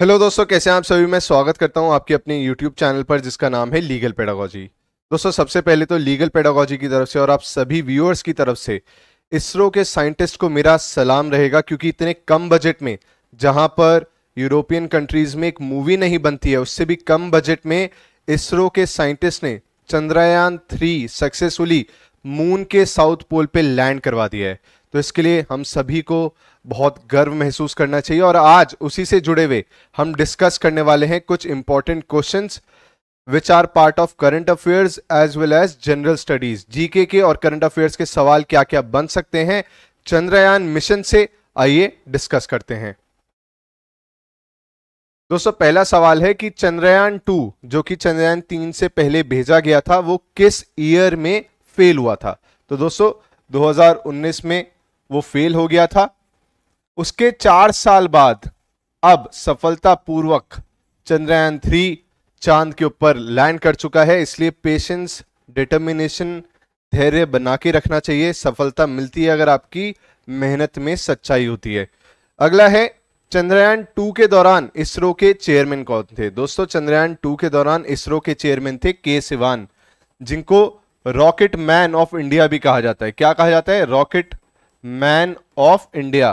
Hello दोस्तों, कैसे हैं आप सभी। मैं स्वागत करता हूं आपके अपने YouTube चैनल पर जिसका नाम है लीगल पेडागोजी। दोस्तों, सबसे पहले तो लीगल पेडागोजी की तरफ से और आप सभी व्यूअर्स की तरफ से इसरो के साइंटिस्ट को मेरा सलाम रहेगा, क्योंकि इतने कम बजट में, जहां पर यूरोपियन कंट्रीज में एक मूवी नहीं बनती है, उससे भी कम बजट में इसरो के साइंटिस्ट ने चंद्रयान-3 सक्सेसफुली मून के साउथ पोल पे लैंड करवा दिया है। तो इसके लिए हम सभी को बहुत गर्व महसूस करना चाहिए। और आज उसी से जुड़े हुए हम डिस्कस करने वाले हैं कुछ important questions which are part of current affairs as well as general studies. GK के और करंट अफेयर्स के सवाल क्या क्या बन सकते हैं चंद्रयान मिशन से, आइए डिस्कस करते हैं। दोस्तों, पहला सवाल है कि चंद्रयान-2 जो कि चंद्रयान-3 से पहले भेजा गया था, वो किस ईयर में फेल हुआ था। तो दोस्तों 2019 में वो फेल हो गया था। उसके 4 साल बाद अब सफलतापूर्वक चंद्रयान-3 चांद के ऊपर लैंड कर चुका है। इसलिए पेशेंस, डिटर्मिनेशन, धैर्य बना के रखना चाहिए। सफलता मिलती है अगर आपकी मेहनत में सच्चाई होती है। अगला है, चंद्रयान-2 के दौरान इसरो के चेयरमैन कौन थे। दोस्तों, चंद्रयान-2 के दौरान इसरो के चेयरमैन थे के सिवान, जिनको रॉकेट मैन ऑफ इंडिया भी कहा जाता है। क्या कहा जाता है? Rocket man of India.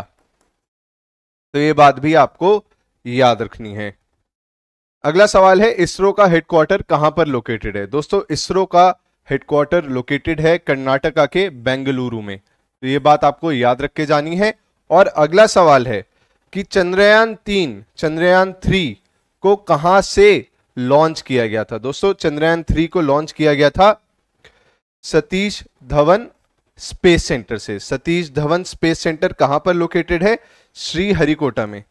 तो ये बात भी आपको याद रखनी है। अगला सवाल है, इसरो का हेडक्वार्टर कहां पर लोकेटेड है। दोस्तों, इसरो का हेडक्वार्टर लोकेटेड है कर्नाटका के बेंगलुरु में। तो ये बात आपको याद रख के जानी है। और अगला सवाल है कि चंद्रयान-3 को कहां से लॉन्च किया गया था। दोस्तों, चंद्रयान-3 को लॉन्च किया गया था सतीश धवन स्पेस सेंटर से। सतीश धवन स्पेस सेंटर कहां पर लोकेटेड है? श्रीहरिकोटा में।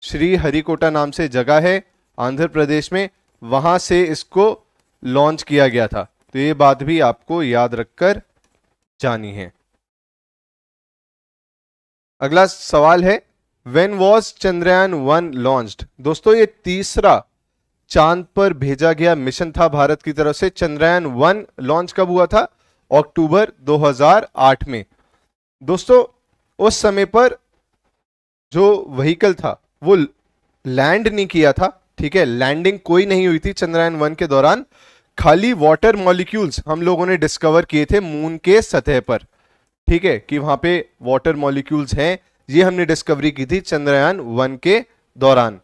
श्रीहरिकोटा नाम से जगह है आंध्र प्रदेश में, वहां से इसको लॉन्च किया गया था। तो ये बात भी आपको याद रखकर जानी है। अगला सवाल है, व्हेन वाज चंद्रयान-1 लॉन्च्ड। दोस्तों, ये तीसरा चांद पर भेजा गया मिशन था भारत की तरफ से। चंद्रयान-1 लॉन्च कब हुआ था? अक्टूबर 2008 में। दोस्तों, उस समय पर जो व्हीकल था वो लैंड नहीं किया था। ठीक है, लैंडिंग कोई नहीं हुई थी चंद्रयान-1 के दौरान। खाली वाटर मॉलिक्यूल्स हम लोगों ने डिस्कवर किए थे मून के सतह पर। ठीक है, कि वहां पे वाटर मॉलिक्यूल्स हैं, ये हमने डिस्कवरी की थी चंद्रयान-1 के दौरान।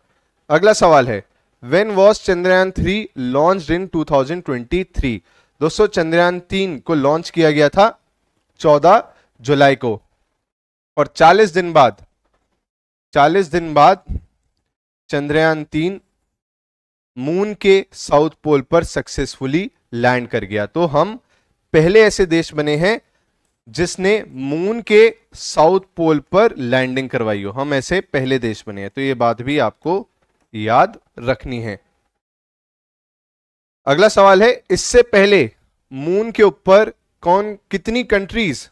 अगला सवाल है, when was Chandrayaan-3 launched in 2023। दोस्तों, चंद्रयान-3 को लॉन्च किया गया था 14 जुलाई को। और 40 दिन बाद चंद्रयान-3 मून के साउथ पोल पर सक्सेसफुली लैंड कर गया। तो हम पहले ऐसे देश बने हैं जिसने मून के साउथ पोल पर लैंडिंग करवाई हो। हम ऐसे पहले देश बने हैं। तो ये बात भी आपको याद रखनी है। अगला सवाल है, इससे पहले मून के ऊपर कितनी कंट्रीज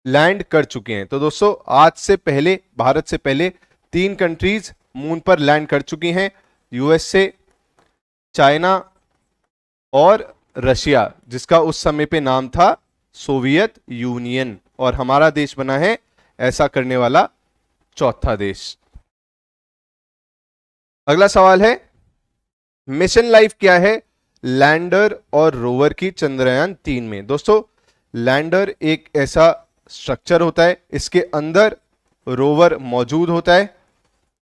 लैंड कर चुके हैं। तो दोस्तों, आज से पहले, भारत से पहले 3 कंट्रीज मून पर लैंड कर चुकी हैं, यूएसए, चाइना और रशिया, जिसका उस समय पे नाम था सोवियत यूनियन। और हमारा देश बना है ऐसा करने वाला चौथा देश। अगला सवाल है, मिशन लाइफ क्या है लैंडर और रोवर की चंद्रयान-3 में। दोस्तों, लैंडर एक ऐसा स्ट्रक्चर होता है, इसके अंदर रोवर मौजूद होता है।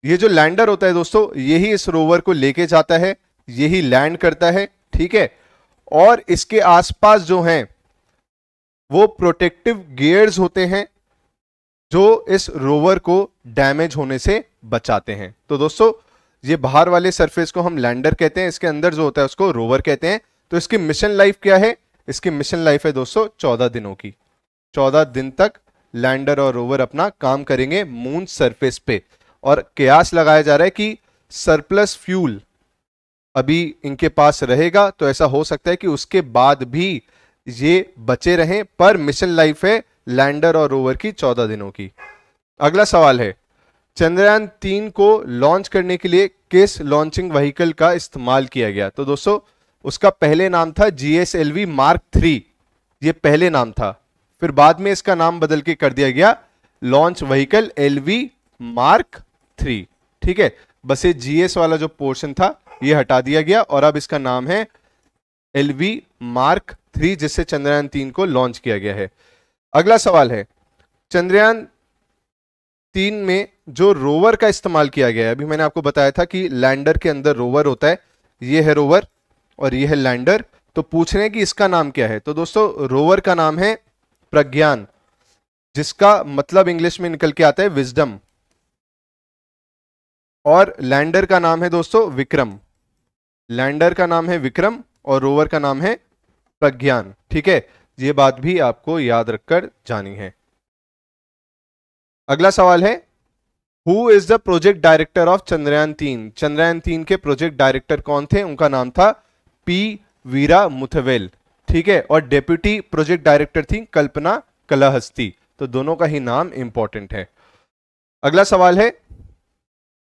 ये जो लैंडर होता है दोस्तों, यही इस रोवर को लेके जाता है, यही लैंड करता है। ठीक है, और इसके आसपास जो हैं वो प्रोटेक्टिव गियर्स होते हैं जो इस रोवर को डैमेज होने से बचाते हैं। तो दोस्तों, ये बाहर वाले सरफेस को हम लैंडर कहते हैं, इसके अंदर जो होता है उसको रोवर कहते हैं। तो इसकी मिशन लाइफ क्या है? इसकी मिशन लाइफ है दोस्तों 14 दिनों की। 14 दिन तक लैंडर और रोवर अपना काम करेंगे मून सरफेस पे। और कयास लगाया जा रहा है कि सरप्लस फ्यूल अभी इनके पास रहेगा, तो ऐसा हो सकता है कि उसके बाद भी ये बचे रहें, पर मिशन लाइफ है लैंडर और रोवर की 14 दिनों की। अगला सवाल है, चंद्रयान-3 को लॉन्च करने के लिए किस लॉन्चिंग व्हीकल का इस्तेमाल किया गया। तो दोस्तों, उसका पहले नाम था GSLV Mark 3। ये पहले नाम था, फिर बाद में इसका नाम बदल के कर दिया गया लॉन्च व्हीकल LV Mark 3। ठीक है, बस ये जीएस वाला जो पोर्शन था ये हटा दिया गया और अब इसका नाम है LV Mark 3, जिससे चंद्रयान 3 को लॉन्च किया गया है। अगला सवाल है, चंद्रयान 3 में जो रोवर का इस्तेमाल किया गया है, अभी मैंने आपको बताया था कि लैंडर के अंदर रोवर होता है, ये है रोवर और ये है लैंडर। तो पूछ रहे हैं कि इसका नाम क्या है। तो दोस्तों रोवर का नाम है प्रज्ञान, जिसका मतलब इंग्लिश में निकल के आता है विजडम, और लैंडर का नाम है दोस्तों विक्रम। लैंडर का नाम है विक्रम और रोवर का नाम है प्रज्ञान। ठीक है, ये बात भी आपको याद रखकर जानी है। अगला सवाल है, who is the project director of Chandrayaan 3? Chandrayaan 3 के प्रोजेक्ट डायरेक्टर कौन थे? उनका नाम था पी वीरा मुथवेल। ठीक है, और डेप्यूटी प्रोजेक्ट डायरेक्टर थी कल्पना कलाहस्ती। तो दोनों का ही नाम इंपॉर्टेंट है। अगला सवाल है,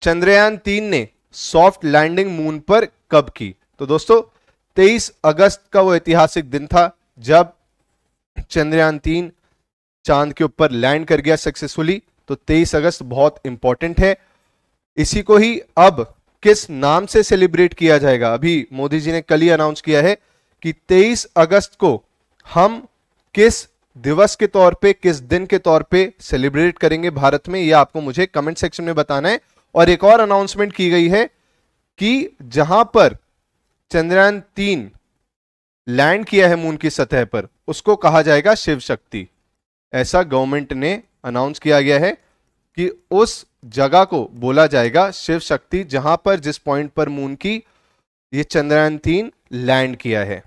चंद्रयान 3 ने सॉफ्ट लैंडिंग मून पर कब की? तो दोस्तों 23 अगस्त का वो ऐतिहासिक दिन था जब चंद्रयान 3 चांद के ऊपर लैंड कर गया सक्सेसफुली। तो 23 अगस्त बहुत इंपॉर्टेंट है। इसी को ही अब किस नाम से सेलिब्रेट किया जाएगा? अभी मोदी जी ने कल ही अनाउंस किया है कि 23 अगस्त को हम किस दिवस के तौर पे, किस दिन के तौर पे सेलिब्रेट करेंगे भारत में, ये आपको मुझे कमेंट सेक्शन में बताना है। और एक और अनाउंसमेंट की गई है कि जहां पर चंद्रयान 3 लैंड किया है मून की सतह पर, उसको कहा जाएगा शिव शक्ति। ऐसा गवर्नमेंट ने अनाउंस किया गया है कि उस जगह को बोला जाएगा शिव शक्ति, जहां पर, जिस पॉइंट पर मून की ये चंद्रयान 3 लैंड किया है।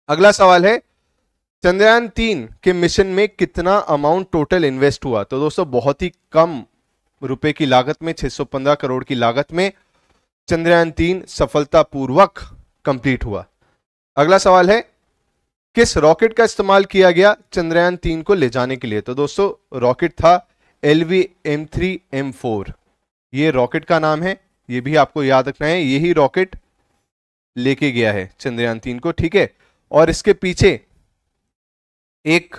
अगला सवाल है, चंद्रयान 3 के मिशन में कितना अमाउंट टोटल इन्वेस्ट हुआ? तो दोस्तों बहुत ही कम रुपए की लागत में, 615 करोड़ की लागत में चंद्रयान 3 सफलतापूर्वक कंप्लीट हुआ। अगला सवाल है, किस रॉकेट का इस्तेमाल किया गया चंद्रयान 3 को ले जाने के लिए? तो दोस्तों रॉकेट था LV M3M4। ये रॉकेट का नाम है, ये भी आपको याद रखना है। यही रॉकेट लेके गया है चंद्रयान 3 को। ठीक है, और इसके पीछे एक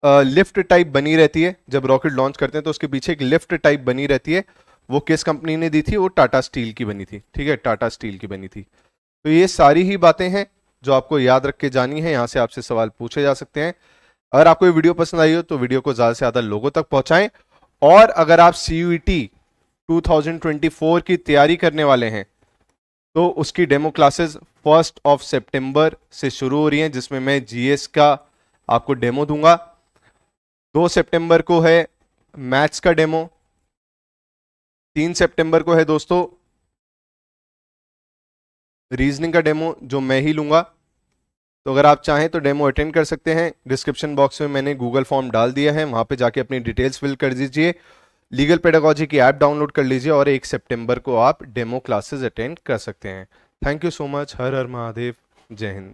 लिफ्ट टाइप बनी रहती है। जब रॉकेट लॉन्च करते हैं तो उसके पीछे एक लिफ्ट टाइप बनी रहती है। वो किस कंपनी ने दी थी? वो टाटा स्टील की बनी थी। ठीक है, टाटा स्टील की बनी थी। तो ये सारी ही बातें हैं जो आपको याद रख के जानी है। यहां से आपसे सवाल पूछे जा सकते हैं। अगर आपको ये वीडियो पसंद आई हो तो वीडियो को ज्यादा से ज्यादा लोगों तक पहुंचाएं। और अगर आप CUET 2024 की तैयारी करने वाले हैं तो उसकी डेमो क्लासेस 1 सितंबर से शुरू हो रही हैं, जिसमें मैं GS का आपको डेमो दूंगा। 2 सितंबर को है मैथ्स का डेमो। 3 सितंबर को है दोस्तों रीजनिंग का डेमो, जो मैं ही लूंगा। तो अगर आप चाहें तो डेमो अटेंड कर सकते हैं। डिस्क्रिप्शन बॉक्स में मैंने गूगल फॉर्म डाल दिया है, वहां पे जाके अपनी डिटेल्स फिल कर दीजिए। लीगल पेडागोजी की ऐप डाउनलोड कर लीजिए और 1 सितंबर को आप डेमो क्लासेस अटेंड कर सकते हैं। Thank you so much. हर हर महादेव। जय हिंद।